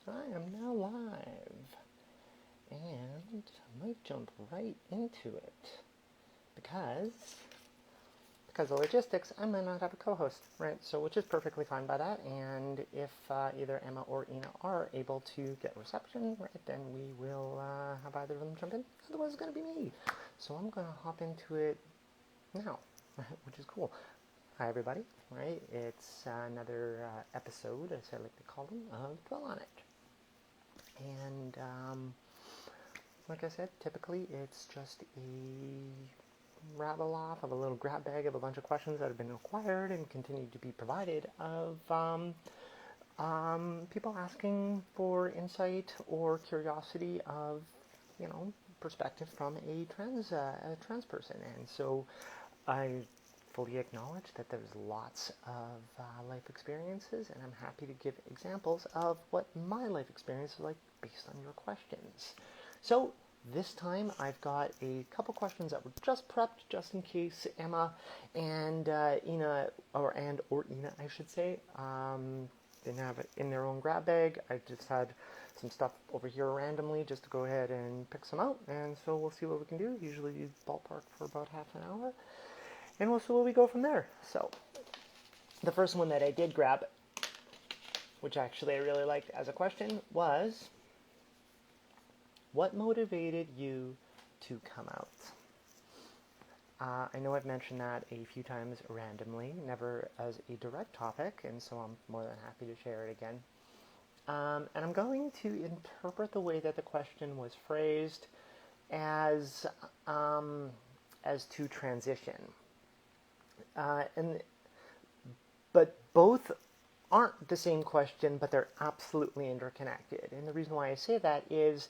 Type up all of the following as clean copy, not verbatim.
I am now live, and I might jump right into it because of logistics, I might not have a co-host, right? So, which is perfectly fine by that. And if either Emma or Ina are able to get reception, right, then we will have either of them jump in. Otherwise, it's going to be me. So I'm going to hop into it now, which is cool. Hi, everybody. Right, it's another episode, as I like to call them, of Dwell on It. And like I said, typically it's just a rattle off of a little grab bag of a bunch of questions that have been acquired and continue to be provided of people asking for insight or curiosity of, perspective from a trans person. And so I fully acknowledge that there's lots of life experiences, and I'm happy to give examples of what my life experience is like based on your questions. So this time I've got a couple questions that were just prepped just in case Emma and Ina, or Ina, I should say, didn't have it in their own grab bag. I just had some stuff over here randomly just to go ahead and pick some out, and so we'll see what we can do. Usually ballpark for about half an hour. And we'll see where we go from there. So, the first one that I did grab, which actually I really liked as a question, was, what motivated you to come out? I know I've mentioned that a few times randomly, never as a direct topic, and so I'm more than happy to share it again. And I'm going to interpret the way that the question was phrased as to transition. But both aren't the same question, but they're absolutely interconnected. And the reason why I say that is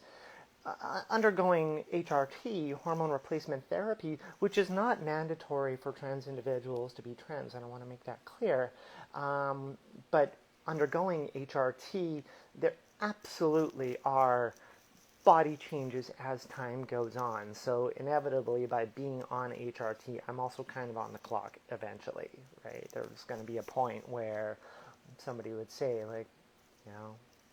undergoing HRT, hormone replacement therapy, which is not mandatory for trans individuals to be trans, and I want to make that clear. But undergoing HRT, there absolutely are body changes as time goes on. So inevitably, by being on HRT, I'm also kind of on the clock eventually, right? There's going to be a point where somebody would say, like,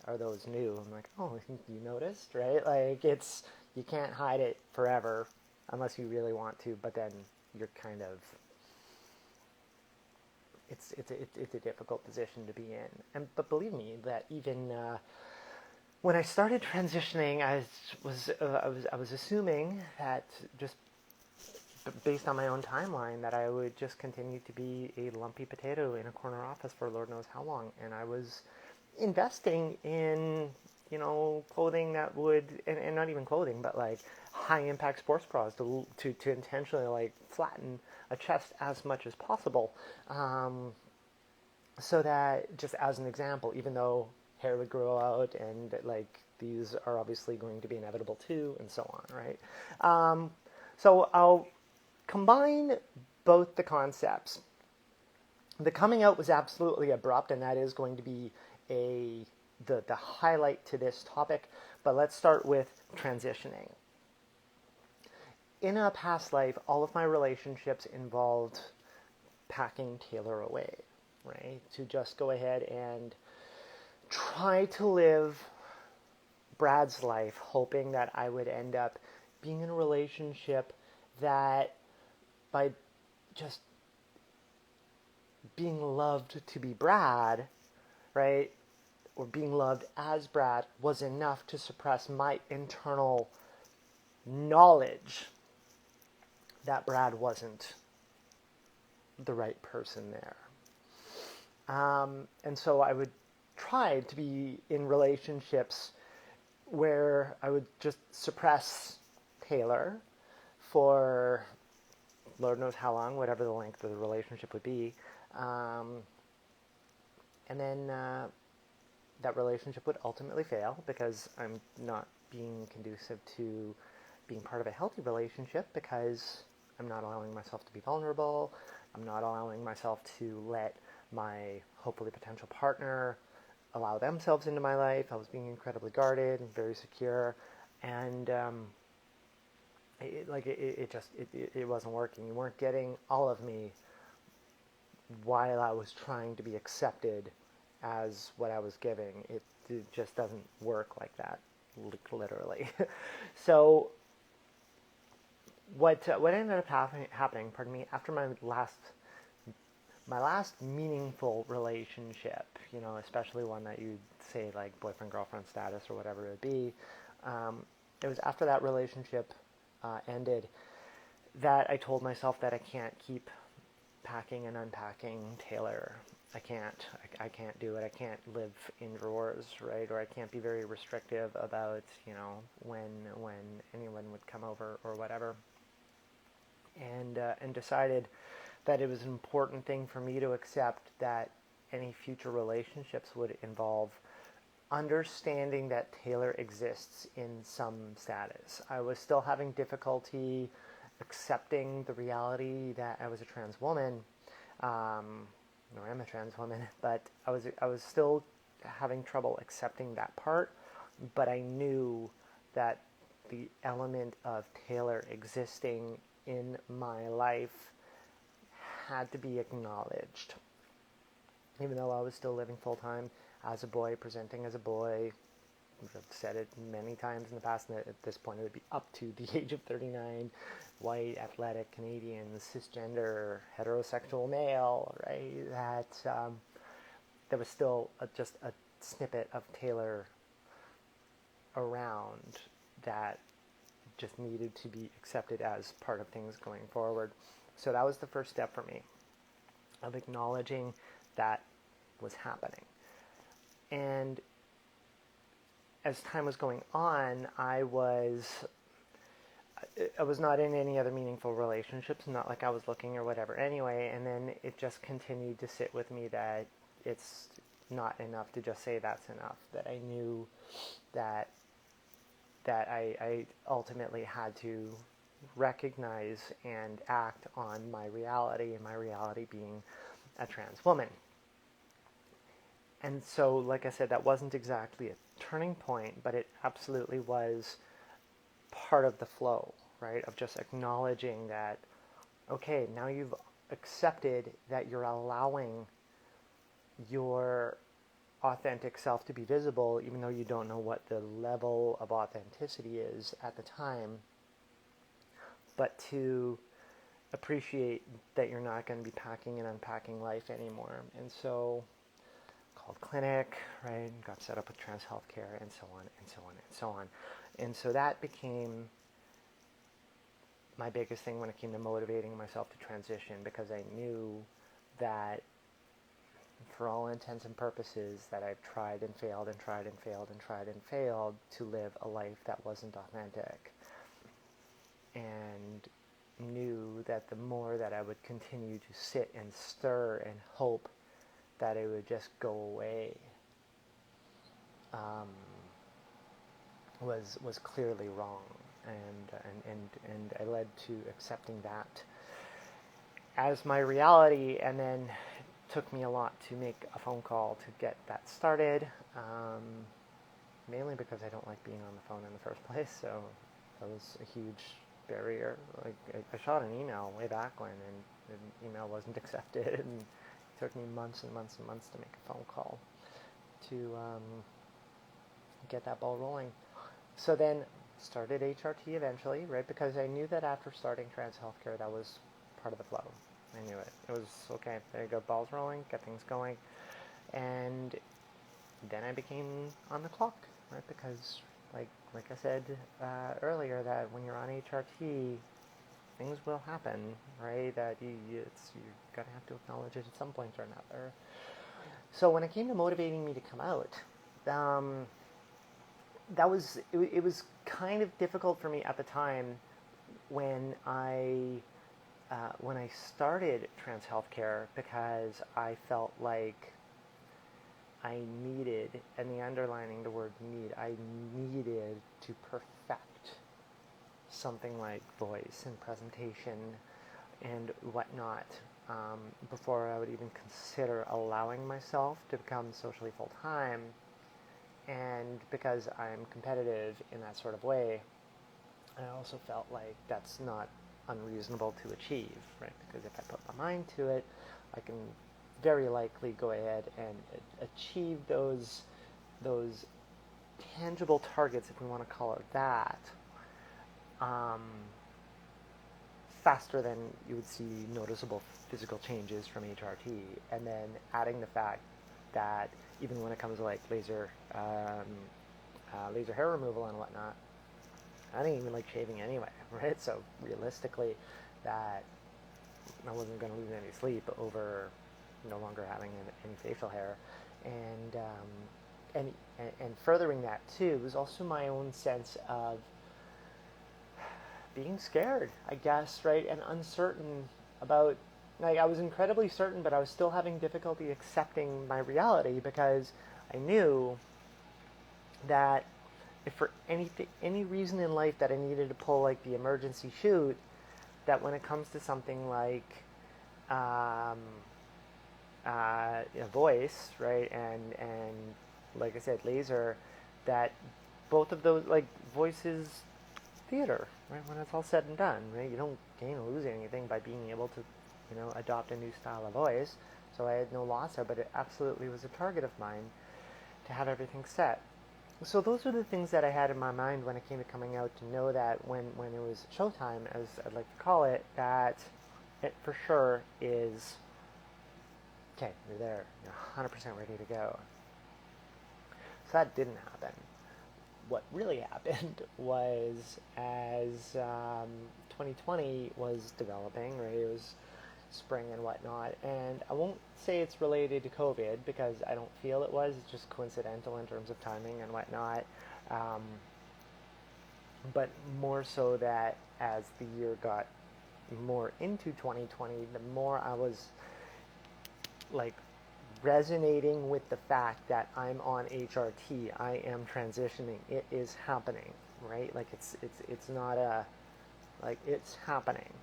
are those new? I'm like, oh, you noticed, right? Like, you can't hide it forever unless you really want to, but then you're kind of, it's a difficult position to be in. But believe me, that even when I started transitioning, I was assuming that, just based on my own timeline, that I would just continue to be a lumpy potato in a corner office for Lord knows how long. And I was investing in, clothing that would, and not even clothing, but like high impact sports bras to intentionally like flatten a chest as much as possible. So that, just as an example, even though hair would grow out, and like these are obviously going to be inevitable too, and so on, right? So I'll combine both the concepts. The coming out was absolutely abrupt, and that is going to be the highlight to this topic. But let's start with transitioning. In a past life, all of my relationships involved packing Taylor away, right? To just go ahead and try to live Brad's life, hoping that I would end up being in a relationship that, by just being loved to be Brad, right, or being loved as Brad, was enough to suppress my internal knowledge that Brad wasn't the right person there. And so I would try to be in relationships where I would just suppress Taylor for Lord knows how long, whatever the length of the relationship would be. And then that relationship would ultimately fail because I'm not being conducive to being part of a healthy relationship, because I'm not allowing myself to be vulnerable. I'm not allowing myself to let my hopefully potential partner allow themselves into my life. I was being incredibly guarded and very secure, and it wasn't working. You weren't getting all of me while I was trying to be accepted as what I was giving. It just doesn't work like that, literally. So what ended up happening, pardon me, after my last meaningful relationship, especially one that you'd say like boyfriend girlfriend status or whatever it would be, it was after that relationship ended that I told myself that I can't keep packing and unpacking Taylor. I can't do it. I can't live in drawers, right? Or I can't be very restrictive about, when anyone would come over or whatever. And decided that it was an important thing for me to accept that any future relationships would involve understanding that Taylor exists in some status. I was still having difficulty accepting the reality that I was a trans woman, or am a trans woman, but I was still having trouble accepting that part, but I knew that the element of Taylor existing in my life had to be acknowledged. Even though I was still living full-time as a boy, presenting as a boy, I've said it many times in the past, and at this point it would be up to the age of 39, white, athletic, Canadian, cisgender, heterosexual male, right? That there was still just a snippet of Taylor around that just needed to be accepted as part of things going forward. So that was the first step for me, of acknowledging that was happening. And as time was going on, I was not in any other meaningful relationships, not like I was looking or whatever anyway, and then it just continued to sit with me that it's not enough to just say that's enough, that I knew that I ultimately had to recognize and act on my reality, and my reality being a trans woman. And so, like I said, that wasn't exactly a turning point, but it absolutely was part of the flow, right? Of just acknowledging that, okay, now you've accepted that you're allowing your authentic self to be visible, even though you don't know what the level of authenticity is at the time, but to appreciate that you're not going to be packing and unpacking life anymore. And so called clinic, right, and got set up with trans healthcare, and so on, and so on, and so on. And so that became my biggest thing when it came to motivating myself to transition, because I knew that for all intents and purposes that I've tried and failed and tried and failed and tried and failed to live a life that wasn't authentic, and knew that the more that I would continue to sit and stir and hope that it would just go away, was clearly wrong, and I led to accepting that as my reality. And then it took me a lot to make a phone call to get that started, mainly because I don't like being on the phone in the first place, so that was a huge barrier. Like I shot an email way back when, and the email wasn't accepted, and it took me months and months and months to make a phone call to get that ball rolling. So then started HRT eventually, right? Because I knew that after starting trans healthcare, that was part of the flow. I knew it. It was, okay, there you go, balls rolling, get things going. And then I became on the clock, right? Because like I said earlier, that when you're on HRT, things will happen, right? That you're going to have to acknowledge it at some point or another. So when it came to motivating me to come out, it was kind of difficult for me at the time when I started trans healthcare, because I felt like I needed, and the underlining the word need, I needed to perfect something like voice and presentation and whatnot before I would even consider allowing myself to become socially full-time. And because I'm competitive in that sort of way, I also felt like that's not unreasonable to achieve, right? Because if I put my mind to it, I can very likely go ahead and achieve those tangible targets, if we want to call it that, faster than you would see noticeable physical changes from HRT. And then adding the fact that even when it comes to like laser hair removal and whatnot, I didn't even like shaving anyway, right? So realistically, that I wasn't going to lose any sleep over no longer having any facial hair, and furthering that too was also my own sense of being scared, I guess, right, and uncertain about. Like, I was incredibly certain, but I was still having difficulty accepting my reality, because I knew that if for any reason in life that I needed to pull like the emergency chute, that when it comes to something like voice, right, and like I said, laser, that both of those, like, voice is theater, right? When it's all said and done, right, you don't gain or lose anything by being able to, adopt a new style of voice. So I had no loss there, but it absolutely was a target of mine to have everything set. So those are the things that I had in my mind when it came to coming out, to know that when it was showtime, as I'd like to call it, that it for sure is, okay, you're there, you're 100% ready to go. So that didn't happen. What really happened was, as 2020 was developing, right, it was spring and whatnot, and I won't say it's related to COVID, because I don't feel it was. It's just coincidental in terms of timing and whatnot, but more so that as the year got more into 2020, the more I was like resonating with the fact that I'm on HRT, I am transitioning, it is happening, right? Like it's not a, like, it's happening.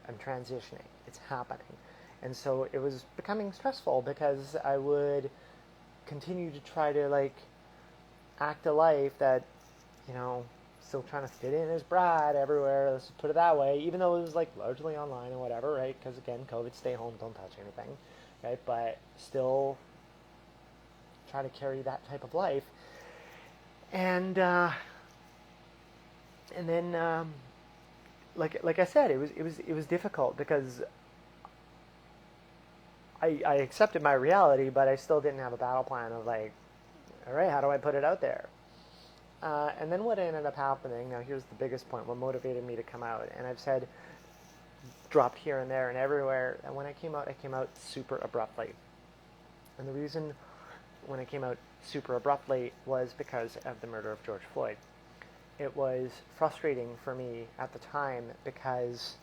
I'm transitioning, it's happening. And so it was becoming stressful, because I would continue to try to like act a life that, still trying to fit in as Brad everywhere, let's put it that way, even though it was like largely online and whatever, right? Because again, COVID, stay home, don't touch anything, right? But still try to carry that type of life. And then like I said, it was difficult, because I accepted my reality, but I still didn't have a battle plan of like, all right, how do I put it out there? And then what ended up happening, now here's the biggest point, what motivated me to come out, and I've said, dropped here and there and everywhere, and when I came out super abruptly. And the reason when I came out super abruptly was because of the murder of George Floyd. It was frustrating for me at the time, because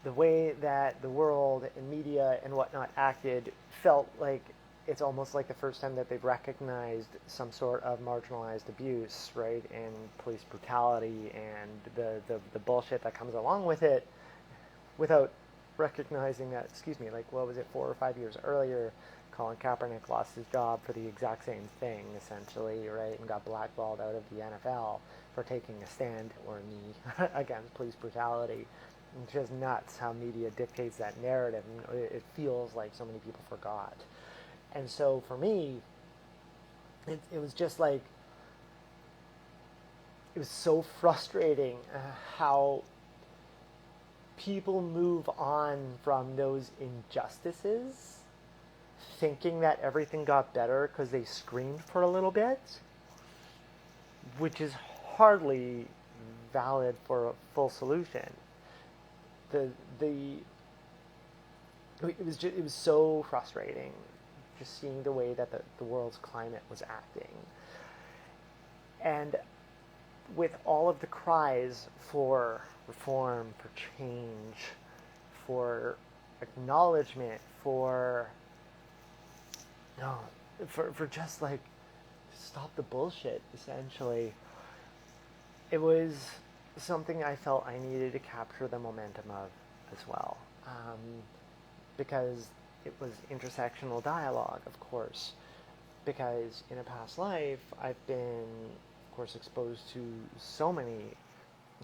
the way that the world and media and whatnot acted felt like it's almost like the first time that they've recognized some sort of marginalized abuse, right, and police brutality and the bullshit that comes along with it, without recognizing that, like, what was it, 4 or 5 years earlier, Colin Kaepernick lost his job for the exact same thing, essentially, right, and got blackballed out of the NFL for taking a stand or knee against police brutality. It's just nuts how media dictates that narrative, and it feels like so many people forgot. And so for me, it was just like, it was so frustrating how people move on from those injustices thinking that everything got better because they screamed for a little bit, which is hardly valid for a full solution. It was so frustrating just seeing the way that the world's climate was acting. And with all of the cries for reform, for change, for acknowledgement, for just like, stop the bullshit, essentially, it was something I felt I needed to capture the momentum of as well. Because it was intersectional dialogue, of course, because in a past life, I've been, of course, exposed to so many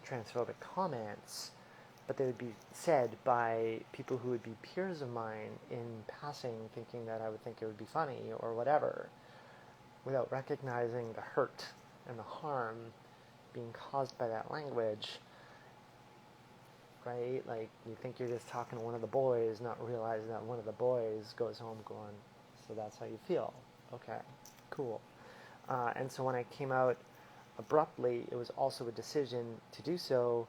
transphobic comments but they would be said by people who would be peers of mine in passing, thinking that I would think it would be funny or whatever, without recognizing the hurt and the harm being caused by that language, right? Like, you think you're just talking to one of the boys, not realizing that one of the boys goes home going, so that's how you feel. Okay, cool. And so when I came out abruptly, it was also a decision to do so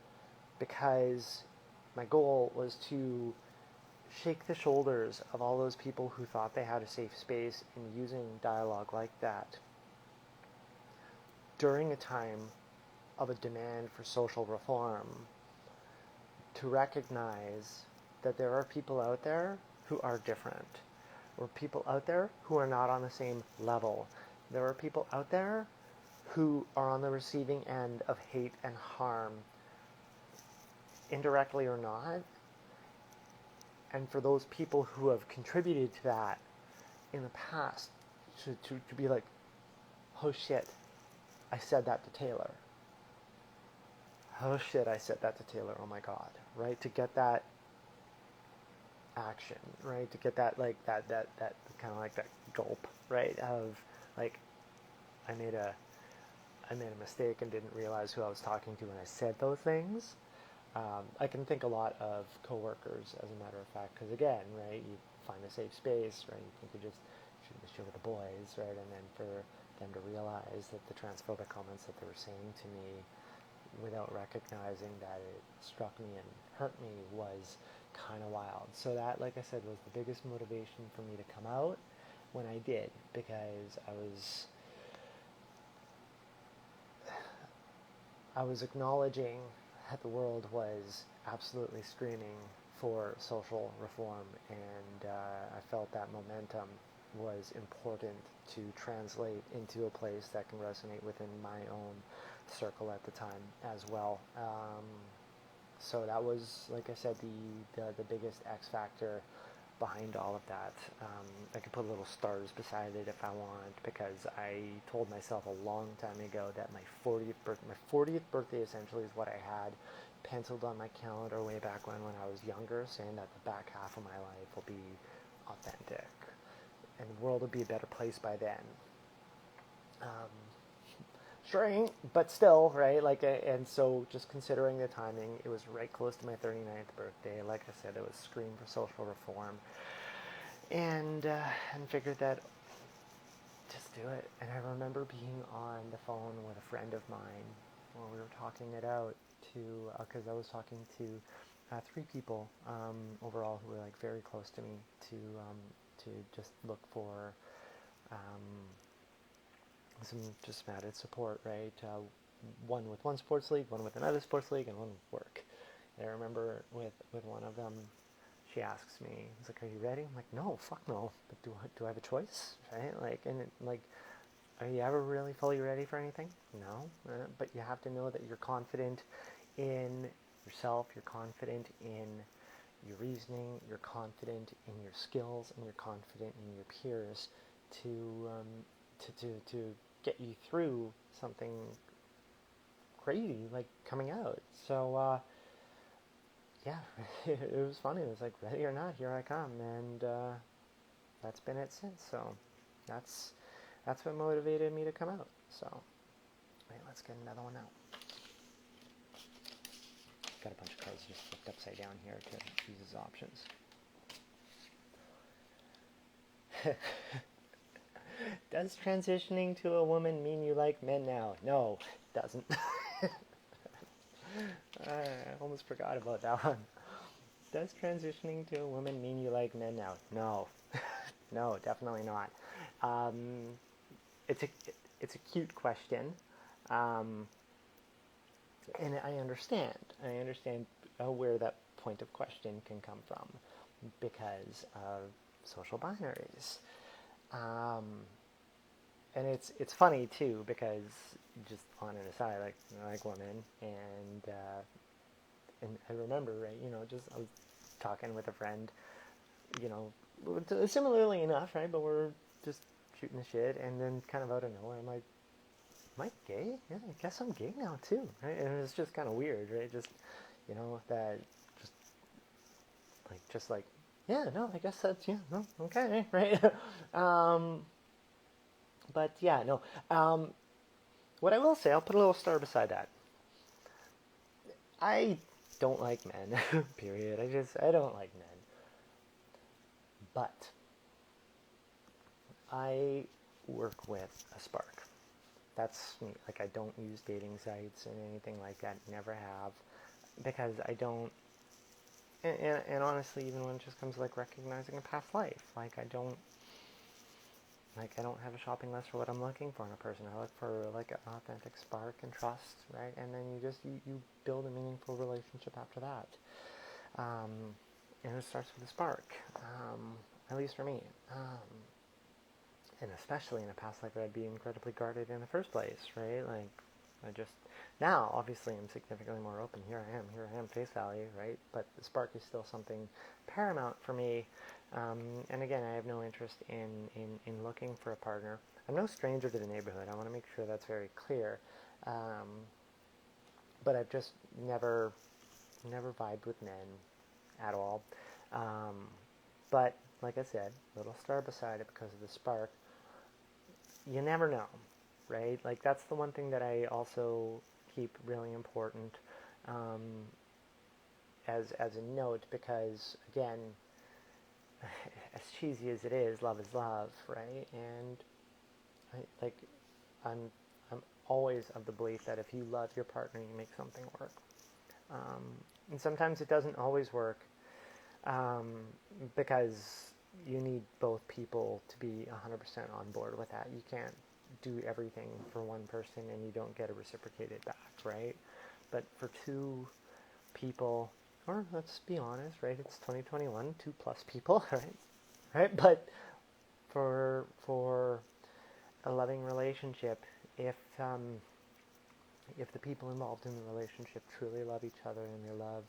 because my goal was to shake the shoulders of all those people who thought they had a safe space in using dialogue like that during a time of a demand for social reform, to recognize that there are people out there who are different, or people out there who are not on the same level. There are people out there who are on the receiving end of hate and harm, indirectly or not. And for those people who have contributed to that in the past, to be like, oh shit, I said that to Taylor. Oh shit, I said that to Taylor, oh my god, right? To get that action, right? To get that, like, that kind of like that gulp, right? Of, like, I made a mistake and didn't realize who I was talking to when I said those things. I can think a lot of coworkers, as a matter of fact, because again, right, you find a safe space, right? You think you're just shooting the shit with the boys, right? And then for them to realize that the transphobic comments that they were saying to me, without recognizing that it struck me and hurt me, was kind of wild. So that, like I said, was the biggest motivation for me to come out when I did, because I was acknowledging that the world was absolutely screaming for social reform, and I felt that momentum was important to translate into a place that can resonate within my own circle at the time as well. So that was, like I said, the biggest X factor behind all of that. I could put little stars beside it if I want, because I told myself a long time ago that my 40th birthday essentially is what I had penciled on my calendar way back when I was younger, saying that the back half of my life will be authentic and the world will be a better place by then. Strange, but still, right? Like, and so just considering the timing, it was right close to my 39th birthday. Like I said, it was scream for social reform, and figured that just do it. And I remember being on the phone with a friend of mine when we were talking it out to, because I was talking to 3 people overall who were like very close to me to just look for some just added support, right? One with one sports league, one with another sports league, and one with work. And I remember with one of them, she asks me, "It's like, are you ready?" I'm like, "No, fuck no." But do I have a choice, right? Like, and like, are you ever really fully ready for anything? No, but you have to know that you're confident in yourself. You're confident in your reasoning. You're confident in your skills, and you're confident in your peers to get you through something crazy like coming out. So yeah, it was funny. It was like, ready or not, here I come, and that's been it since. So that's what motivated me to come out. So wait, let's get another one out. Got a bunch of cards just flipped upside down here to use as options. Does transitioning to a woman mean you like men now? No, it doesn't. I almost forgot about that one. Does transitioning to a woman mean you like men now? No. No, definitely not. It's a cute question. And I understand where that point of question can come from because of social binaries. And it's funny too, because just on an aside, like, I like women, and I remember, right, I was talking with a friend, similarly enough, right, but we're just shooting the shit, and then kind of out of nowhere, I'm like, am I gay? Yeah, I guess I'm gay now too, right? And it's just kind of weird, right? Just, that like, just like, yeah, no, I guess that's, yeah, no, okay, right? But yeah, no. What I will say, I'll put a little star beside that. I don't like men, period. I don't like men. But I work with a spark. That's me. Like, I don't use dating sites and anything like that. Never have. Because I don't, and honestly, even when it just comes to, like, recognizing a past life, like, I don't have a shopping list for what I'm looking for in a person. I look for, like, an authentic spark and trust, right? And then you build a meaningful relationship after that. And it starts with a spark, at least for me. And especially in a past life where I'd be incredibly guarded in the first place, right? Like, now, obviously, I'm significantly more open. Here I am, face value, right? But the spark is still something paramount for me. And again, I have no interest in looking for a partner. I'm no stranger to the neighborhood. I want to make sure that's very clear. But I've just never vibed with men at all. But, like I said, little star beside it because of the spark. You never know, right? Like, that's the one thing that I also keep really important as a note, because, again, as cheesy as it is love, right? And I'm always of the belief that if you love your partner, you make something work. And sometimes it doesn't always work because you need both people to be 100% on board with that. You can't do everything for one person and you don't get it reciprocated back, right? But for two people, or let's be honest, right? It's 2021, 2+ people, right? But for a loving relationship, if the people involved in the relationship truly love each other and they love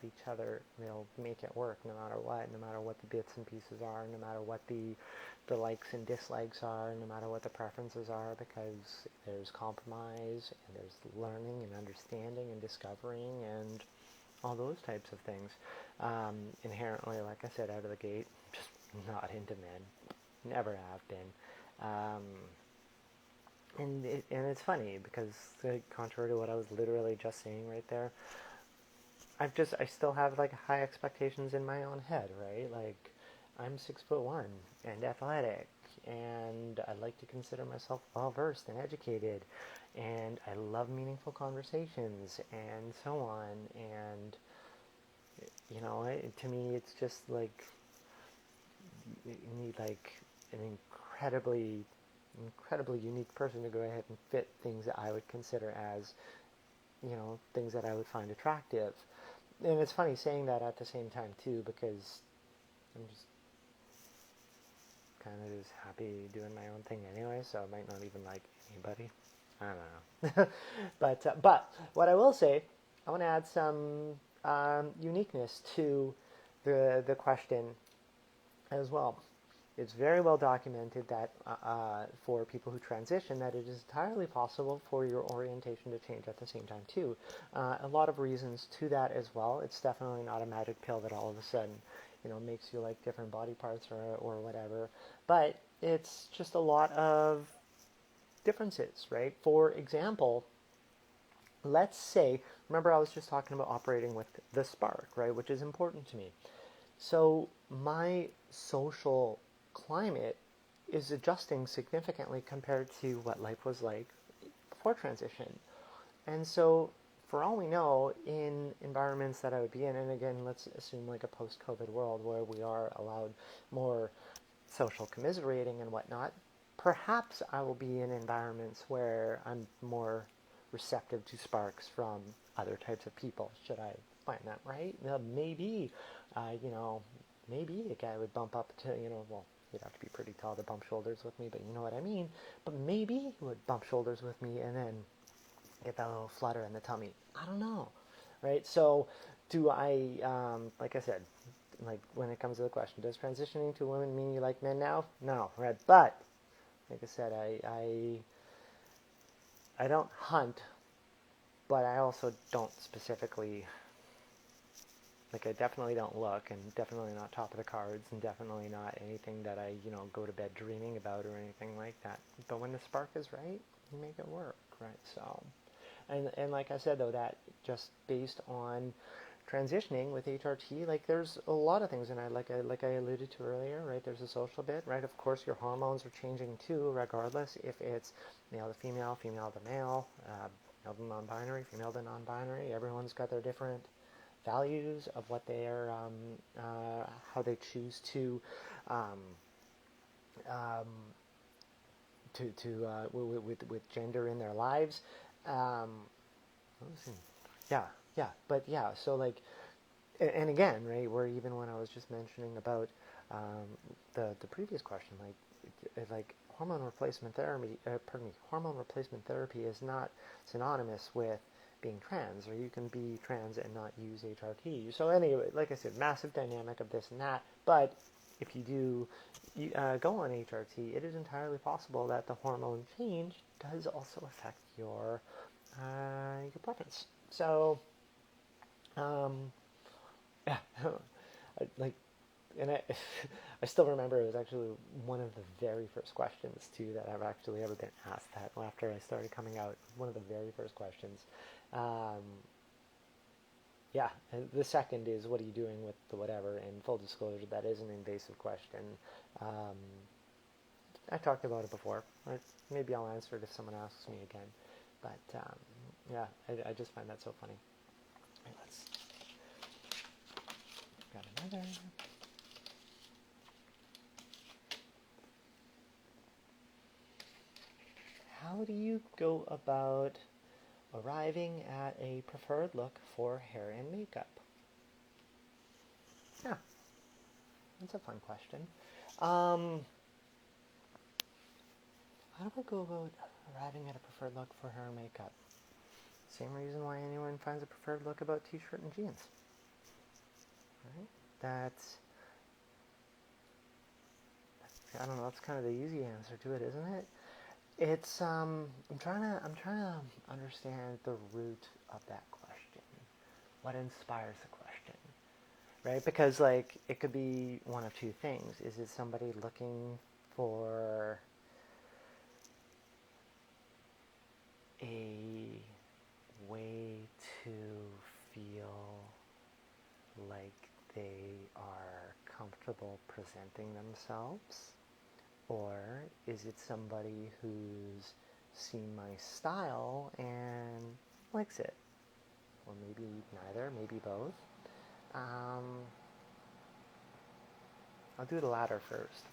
each other, they'll make it work no matter what the bits and pieces are, no matter what the likes and dislikes are, no matter what the preferences are, because there's compromise and there's learning and understanding and discovering and all those types of things. Inherently, like I said, out of the gate, just not into men. Never have been. And it's funny because, contrary to what I was literally just saying right there, I still have, like, high expectations in my own head, right? Like, I'm 6'1" and athletic, and I like to consider myself well versed and educated, and I love meaningful conversations and so on. And to me, it's just like you need, like, an incredibly unique person to go ahead and fit things that I would consider as, things that I would find attractive. And it's funny saying that at the same time too, because I'm just kind of just happy doing my own thing anyway, so I might not even like anybody. I don't know. But what I will say, I want to add some uniqueness to the question as well. It's very well documented that for people who transition, that it is entirely possible for your orientation to change at the same time too. A lot of reasons to that as well. It's definitely not a magic pill that all of a sudden, makes you like different body parts or whatever. But it's just a lot of differences, right? For example, let's say, remember I was just talking about operating with the spark, right? Which is important to me. So my social climate is adjusting significantly compared to what life was like before transition. And so, for all we know, in environments that I would be in, and again, let's assume like a post-COVID world where we are allowed more social commiserating and whatnot, perhaps I will be in environments where I'm more receptive to sparks from other types of people, should I find that right? Maybe, maybe a guy would bump up to, well, he'd have to be pretty tall to bump shoulders with me, but you know what I mean. But maybe he would bump shoulders with me and then get that little flutter in the tummy. I don't know, right? So do I, like I said, like when it comes to the question, does transitioning to women mean you like men now? No, right? But like I said, I don't hunt, but I also don't specifically Like, I definitely don't look, and definitely not top of the cards, and definitely not anything that I, go to bed dreaming about or anything like that. But when the spark is right, you make it work, right? So, and like I said, though, that just based on transitioning with HRT, like, there's a lot of things, and like I alluded to earlier, right? There's a social bit, right? Of course, your hormones are changing too, regardless if it's male to female, female to male, male to non-binary, female to non-binary. Everyone's got their different values of what they are, how they choose um, um, with gender in their lives. Um, yeah, yeah, but yeah. So like, and again, right? Where even when I was just mentioning about the previous question, like hormone replacement therapy, hormone replacement therapy is not synonymous with being trans, or you can be trans and not use HRT. So anyway, like I said, massive dynamic of this and that. But if you do go on HRT, it is entirely possible that the hormone change does also affect your preference. So, yeah, like, and I, I still remember it was actually one of the very first questions too that I've actually ever been asked. That after I started coming out, one of the very first questions. Yeah, and the second is, what are you doing with the whatever? And full disclosure, that is an invasive question. Um, I talked about it before. Maybe I'll answer it if someone asks me again. But yeah, I just find that so funny. Right, let's grab another. How do you go about arriving at a preferred look for hair and makeup? Yeah, that's a fun question. How do I go about arriving at a preferred look for hair and makeup? Same reason why anyone finds a preferred look about t-shirt and jeans. Right? I don't know, that's kind of the easy answer to it, isn't it? It's I'm trying to understand the root of that question. What inspires the question? Right? Because like it could be one of two things. Is it somebody looking for a way to feel like they are comfortable presenting themselves? Or is it somebody who's seen my style and likes it? Or maybe neither, maybe both. I'll do the latter first.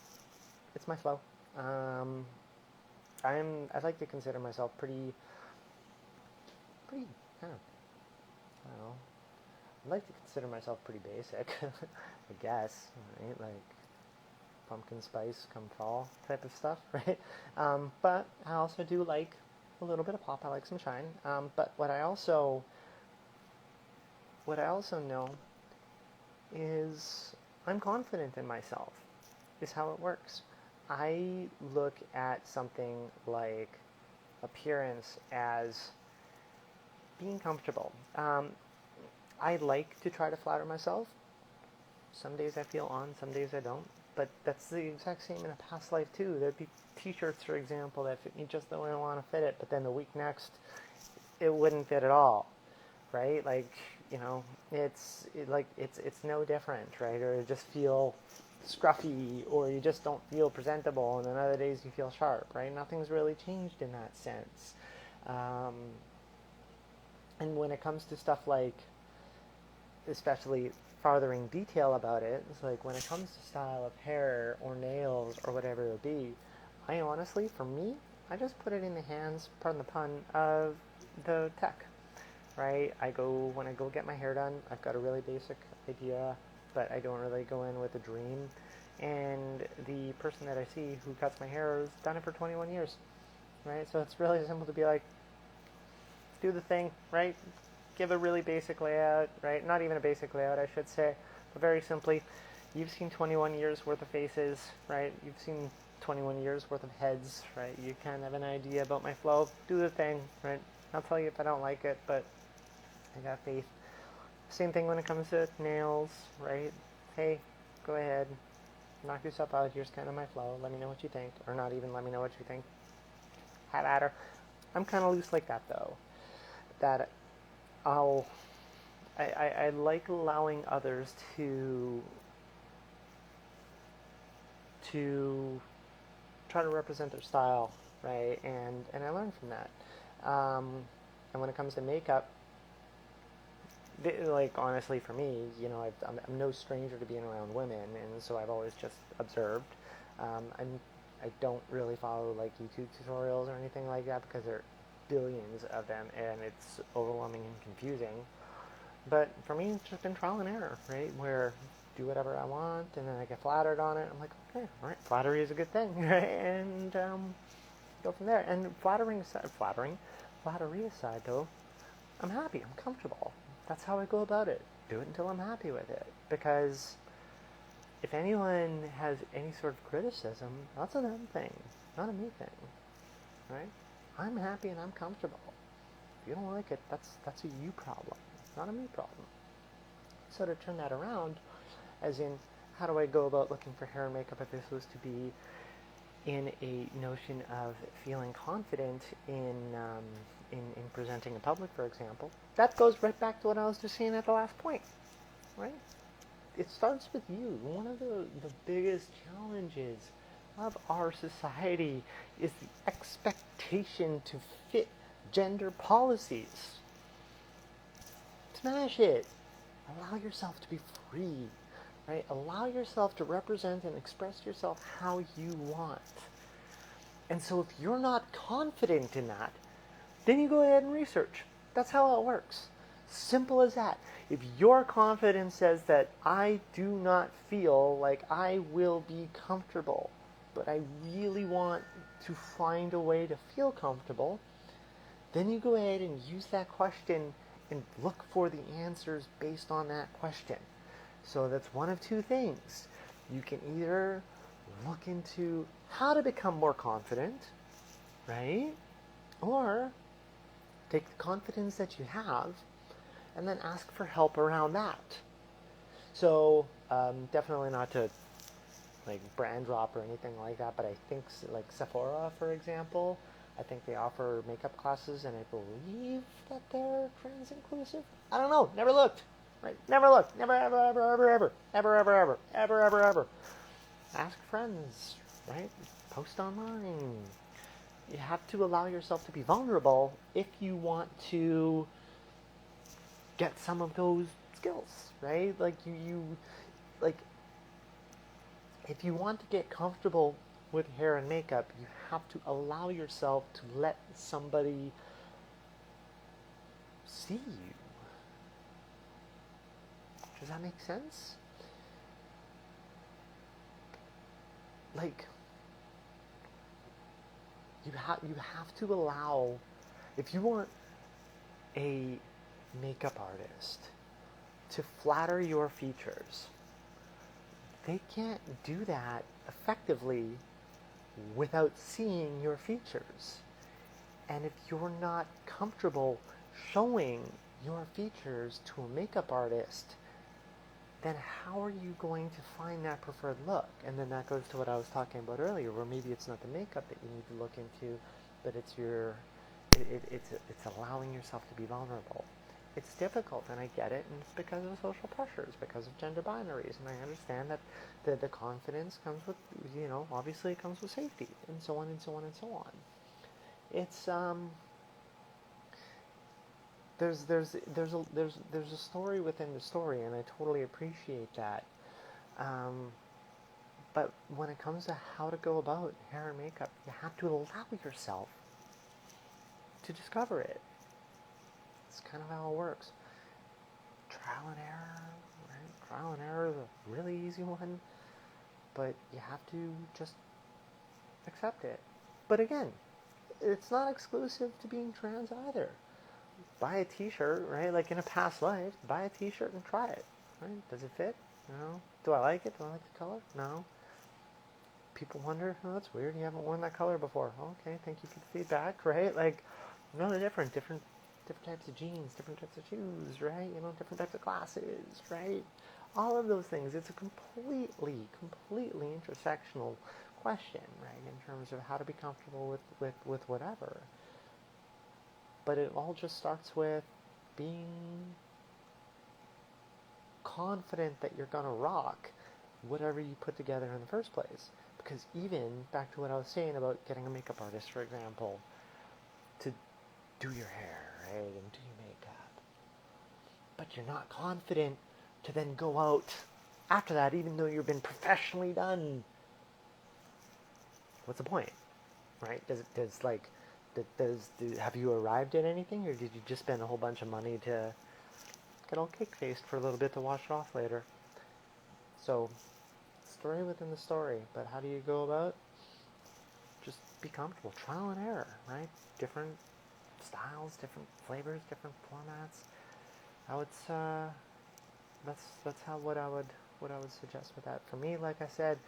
It's my flow. I like to consider myself pretty, kind of, I don't know. I like to consider myself pretty basic, I guess, right? Like pumpkin spice come fall type of stuff, right? But I also do like a little bit of pop. I like some shine. But what I also know is I'm confident in myself, is how it works. I look at something like appearance as being comfortable. I like to try to flatter myself. Some days I feel on, some days I don't. But that's the exact same in a past life too. There'd be t-shirts, for example, that fit me just the way I want to fit it, but then the week next, it wouldn't fit at all, right? Like, it's no different, right? Or you just feel scruffy, or you just don't feel presentable, and then other days you feel sharp, right? Nothing's really changed in that sense. And when it comes to stuff like, especially farthering detail about it, it's like when it comes to style of hair or nails or whatever it be, I honestly, for me, I just put it in the hands, pardon the pun, of the tech, right? When I go get my hair done, I've got a really basic idea, but I don't really go in with a dream. And the person that I see who cuts my hair has done it for 21 years, right? So it's really simple to be like, do the thing, right? Give a really basic layout, right? Not even a basic layout, I should say, but very simply, you've seen 21 years worth of faces, right? You've seen 21 years worth of heads, right? You kind of have an idea about my flow. Do the thing, right? I'll tell you if I don't like it, but I got faith. Same thing when it comes to nails, right? Hey, go ahead, knock yourself out. Here's kind of my flow. Let me know what you think, or not even let me know what you think. Have at her. I'm kind of loose like that though. That I'll I like allowing others to try to represent their style, right? And I learn from that. And when it comes to makeup, like honestly for me, you know, I'm no stranger to being around women, and so I've always just observed. I don't really follow like YouTube tutorials or anything like that because there are billions of them, and it's overwhelming and confusing. But for me, it's just been trial and error, right? Where do whatever I want, and then I get flattered on it. I'm like, okay, all right, flattery is a good thing, right? And go from there. And flattery aside, though, I'm happy. I'm comfortable. That's how I go about it. Do it until I'm happy with it. Because if anyone has any sort of criticism, that's a them thing, not a me thing, right? I'm happy and I'm comfortable. If you don't like it, that's a you problem, not a me problem. So to turn that around, as in, how do I go about looking for hair and makeup if this was to be in a notion of feeling confident in presenting in public, for example? That goes right back to what I was just saying at the last point, right? It starts with you. One of the biggest challenges of our society is the expectation to fit gender policies. Smash it. Allow yourself to be free, right? Allow yourself to represent and express yourself how you want. And so if you're not confident in that, then you go ahead and research. That's how it works. Simple as that. If your confidence says that I do not feel like I will be comfortable, but I really want to find a way to feel comfortable, then you go ahead and use that question and look for the answers based on that question. So that's one of two things. You can either look into how to become more confident, right? Or take the confidence that you have and then ask for help around that. So definitely not to like brand drop or anything like that, but I think like Sephora, for example, I think they offer makeup classes, and I believe that they're trans inclusive. I don't know. Never looked. Right? Never looked. Never, ever, ever, ever, ever, ever, ever, ever, ever, ever, ever. Ask friends. Right? Post online. You have to allow yourself to be vulnerable if you want to get some of those skills. Right? Like like if you want to get comfortable with hair and makeup, you have to allow yourself to let somebody see you. Does that make sense? Like, you have to allow, if you want a makeup artist to flatter your features, they can't do that effectively without seeing your features. And if you're not comfortable showing your features to a makeup artist, then how are you going to find that preferred look? And then that goes to what I was talking about earlier, where maybe it's not the makeup that you need to look into, but it's it's allowing yourself to be vulnerable. It's difficult, and I get it, and it's because of social pressures, because of gender binaries, and I understand that the confidence comes with, you know, obviously it comes with safety, and so on and so on and so on. It's there's a story within the story, and I totally appreciate that. But when it comes to how to go about hair and makeup, you have to allow yourself to discover it. It's kind of how it works. Trial and error, right? Trial and error is a really easy one, but you have to just accept it. But again, it's not exclusive to being trans either. Buy a t-shirt, right? Like in a past life, buy a t-shirt and try it, right? Does it fit? No. Do I like it? Do I like the color? No. People wonder, oh, that's weird. You haven't worn that color before. Okay, thank you for the feedback, right? Like, no, they're different different types of jeans, different types of shoes, right? You know, different types of glasses, right? All of those things. It's a completely intersectional question, right? In terms of how to be comfortable with whatever. But it all just starts with being confident that you're gonna rock whatever you put together in the first place. Because even back to what I was saying about getting a makeup artist, for example, to do your hair, right, and do your makeup, but you're not confident to then go out after that, even though you've been professionally done. What's the point, right? Have you arrived at anything, or did you just spend a whole bunch of money to get all cake-faced for a little bit to wash it off later? So, story within the story, but how do you go about? Just be comfortable. Trial and error, right? Different styles, different flavors, different formats. That's how what I would suggest with that. For me, like I said,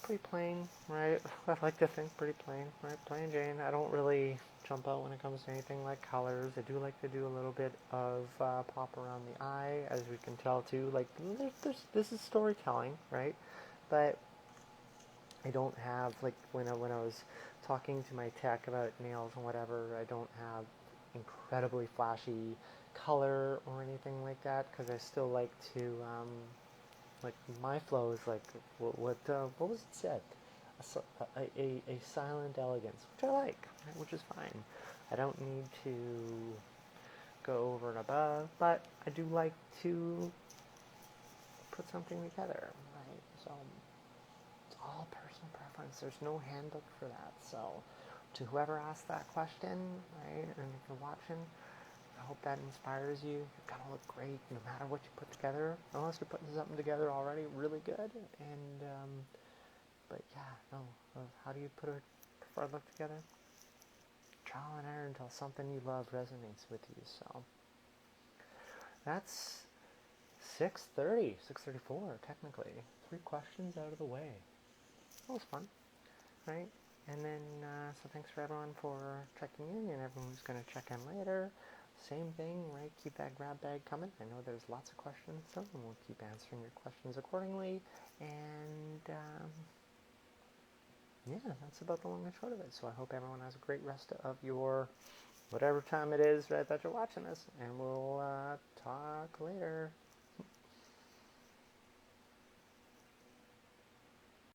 pretty plain, right? I like to think pretty plain, right? Plain Jane. I don't really jump out when it comes to anything like colors. I do like to do a little bit of pop around the eye, as we can tell too. Like this is storytelling, right? But I don't have, like, when I was talking to my tech about nails and whatever, I don't have incredibly flashy color or anything like that, because I still like to, like, my flow is like, what was it said? A silent elegance, which I like, right? Which is fine. I don't need to go over and above, but I do like to put something together, right? So it's all personal preference. There's no handbook for that. So to whoever asked that question, right, and if you're watching, I hope that inspires you. You're gonna look great no matter what you put together, unless you're putting something together already really good. And but yeah, no. How do you put a preferred look together? Trial and error until something you love resonates with you. So that's 6:34 technically. 3 questions out of the way. That was fun, right? And then, so thanks for everyone for checking in, and everyone who's going to check in later. Same thing, right? Keep that grab bag coming. I know there's lots of questions, so we'll keep answering your questions accordingly. And, yeah, that's about the long and short of it. So I hope everyone has a great rest of your whatever time it is, right, that you're watching this. And we'll talk later.